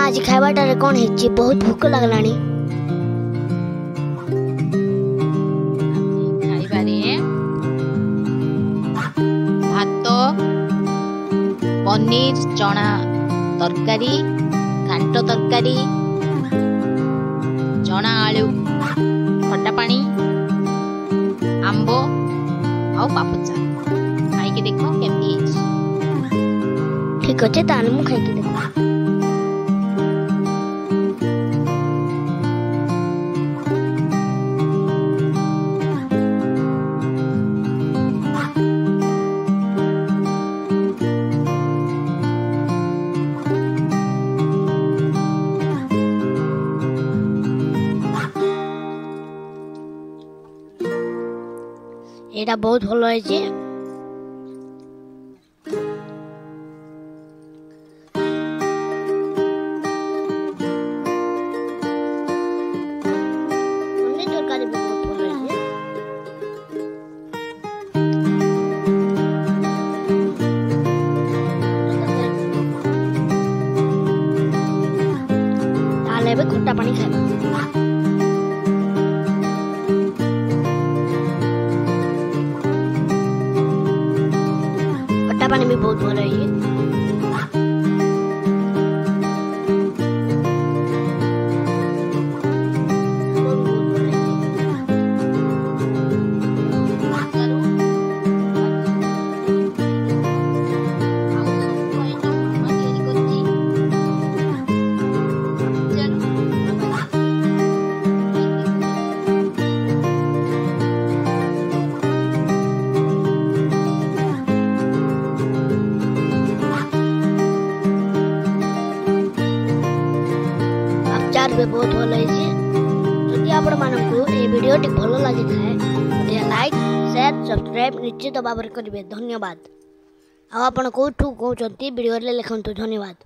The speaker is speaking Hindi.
आज खाइबाटारे कौन है बहुत भूख लगलानी खाइबारे भात पनीर चना तरकारी घांट तरकारी चना आलू खट्टा पानी आंबो आउ पापचा खाई के देखो केमती ठीक अच्छे ताने मु खाई के देखो एटा बहुत भलो है जे तरकारी भी बहुत भलो है ताले भी खट्टा पानी खाए पानी भी बहुत भलो है भी बहुत भल है आपण मानकु ए वीडियो टी भल लगी थाए लाइक शेयर सब्सक्राइब निश्चित भाव में करेंगे धन्यवाद। आपण कोठू कहते वीडियो लिखंतु धन्यवाद।